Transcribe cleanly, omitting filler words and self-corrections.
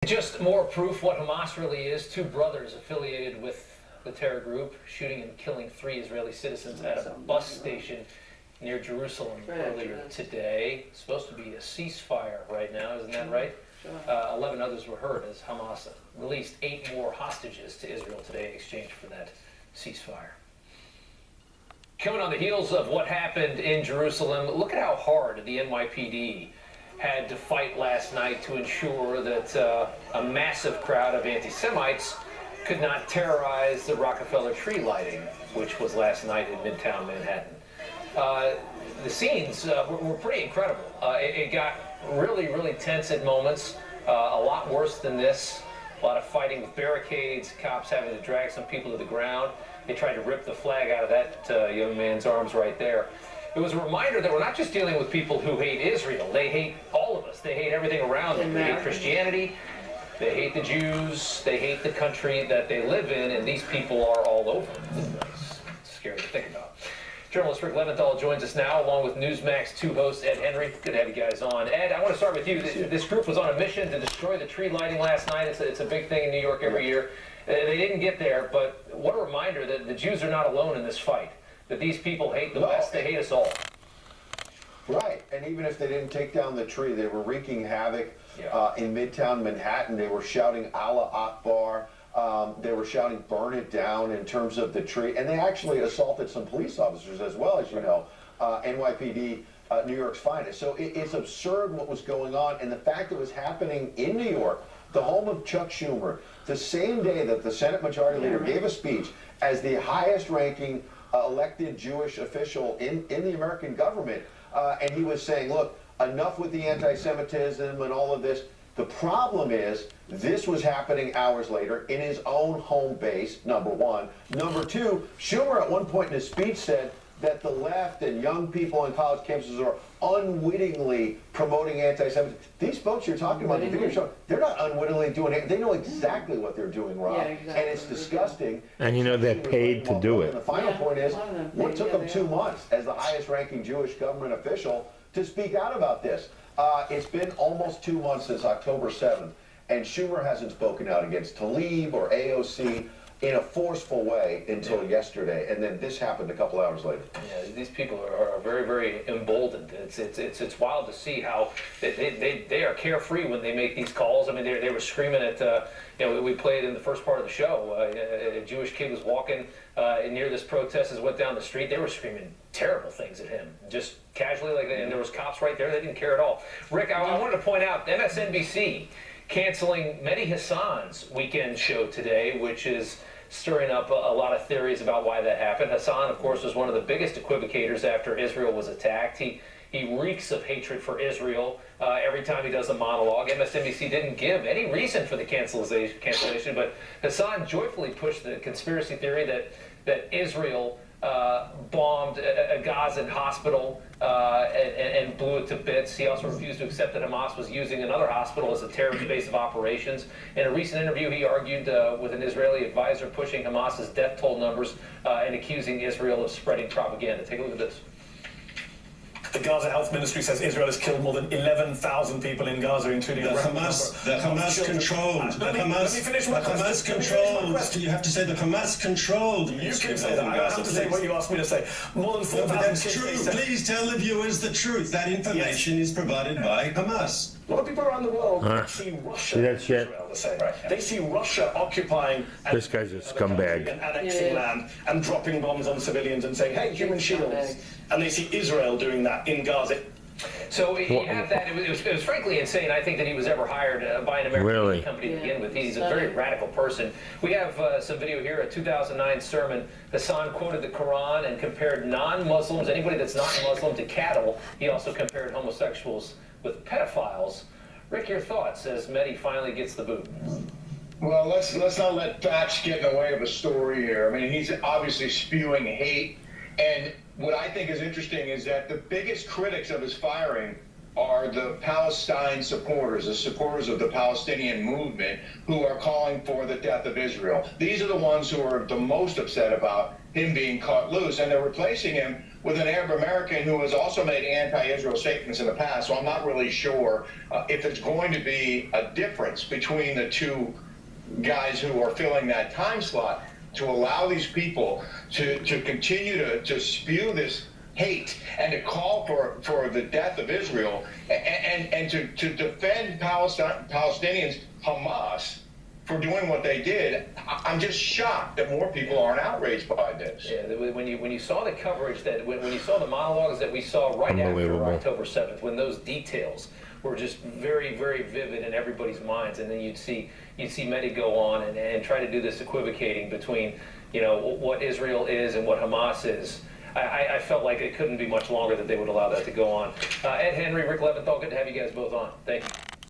Just more proof what Hamas really is. Two brothers affiliated with the terror group shooting and killing 3 Israeli citizens at a bus station near Jerusalem earlier today. It's supposed to be a ceasefire right now, isn't that right? 11 others were hurt as Hamas released 8 more hostages to Israel today in exchange for that ceasefire. Coming on the heels of what happened in Jerusalem, look at how hard the NYPD had to fight last night to ensure that a massive crowd of anti-Semites could not terrorize the Rockefeller tree lighting, which was last night in Midtown Manhattan. The scenes were pretty incredible. It got really tense at moments, a lot worse than this. A lot of fighting with barricades, cops having to drag some people to the ground. They tried to rip the flag out of that young man's arms right there. It was a reminder that we're not just dealing with people who hate Israel. They hate all of us. They hate everything around them. They hate Christianity. They hate the Jews. They hate the country that they live in, and these people are all over the place. It's scary to think about. Journalist Rick Leventhal joins us now, along with Newsmax 2 host Ed Henry. Good to have you guys on. Ed, I want to start with you. This group was on a mission to destroy the tree lighting last night. It's a big thing in New York every year. They didn't get there, but what a reminder that the Jews are not alone in this fight. That these people hate the West, they hate us all. Right, and even if they didn't take down the tree, they were wreaking havoc in Midtown Manhattan. They were shouting Allah Akbar. They were shouting burn it down in terms of the tree. And they actually assaulted some police officers as well, as you know, NYPD, New York's finest. So it's absurd what was going on. And the fact it was happening in New York, the home of Chuck Schumer, the same day that the Senate Majority Leader gave a speech as the highest ranking elected Jewish official in the American government. And he was saying, look, enough with the anti-Semitism and all of this. The problem is this was happening hours later in his own home base, number one. Number two, Schumer at one point in his speech said that the left and young people on college campuses are unwittingly promoting anti-Semitism. These folks you're talking about in the video show, they're not unwittingly doing it. They know exactly what they're doing wrong. And it's disgusting. And you know they're paid to do it. And the final point is, what took them 2 months as the highest ranking Jewish government official to speak out about this? It's been almost 2 months since October 7th, and Schumer hasn't spoken out against Tlaib or AOC in a forceful way until yesterday, and then this happened a couple hours later. Yeah, these people are very emboldened. It's wild to see how they are carefree when they make these calls. I mean, they were screaming at, you know, we played in the first part of the show. A Jewish kid was walking near this protest as went down the street. They were screaming terrible things at him, just casually, like, and there was cops right there. They didn't care at all. Rick, I wanted to point out MSNBC canceling Mehdi Hassan's weekend show today, which is stirring up a lot of theories about why that happened. Hassan, of course, was one of the biggest equivocators after Israel was attacked. He reeks of hatred for Israel every time he does a monologue. MSNBC didn't give any reason for the cancellation, but Hassan joyfully pushed the conspiracy theory that Israel bombed a Gazan hospital and blew it to bits. He also refused to accept that Hamas was using another hospital as a terrorist base of operations. In a recent interview, he argued with an Israeli advisor pushing Hamas's death toll numbers and accusing Israel of spreading propaganda. Take a look at this. The Gaza Health Ministry says Israel has killed more than 11,000 people in Gaza, including the Hamas controlled. Let me finish my question. You have to say the Hamas controlled. You can say that. I have to say what you asked me to say. More than 4,000. But that's true. Please tell the viewers the truth. That information is provided by Hamas. A lot of people around the world see Russia and Israel the same. They see Russia occupying this guy's a scumbag and annexing land and dropping bombs on civilians and saying, hey, human shields. And they see Israel doing that in Gaza. So you have that. It was frankly insane. I think that he was ever hired by an American company to begin with. He's a very radical person. We have some video here, a 2009 sermon. Hassan quoted the Quran and compared non-Muslims, anybody that's not Muslim, to cattle. He also compared homosexuals with pedophiles. Rick, your thoughts as Mehdi finally gets the boot? Well, let's not let facts get in the way of a story here. I mean, he's obviously spewing hate, and what I think is interesting is that the biggest critics of his firing are the Palestine supporters, the supporters of the Palestinian movement, who are calling for the death of Israel. These are the ones who are the most upset about him being caught loose, and they're replacing him with an Arab American who has also made anti-Israel statements in the past. So I'm not really sure if there's going to be a difference between the two guys who are filling that time slot to allow these people to continue to spew this hate and to call for the death of Israel and to defend Palestinians, Hamas, for doing what they did. I'm just shocked that more people aren't outraged by this. Yeah, when you saw the coverage, that when you saw the monologues that we saw right after October 7th, when those details were just very, very vivid in everybody's minds, and then you'd see many go on and try to do this equivocating between, you know, what Israel is and what Hamas is. I felt like it couldn't be much longer that they would allow that to go on. Ed Henry, Rick Leventhal, good to have you guys both on. Thank you.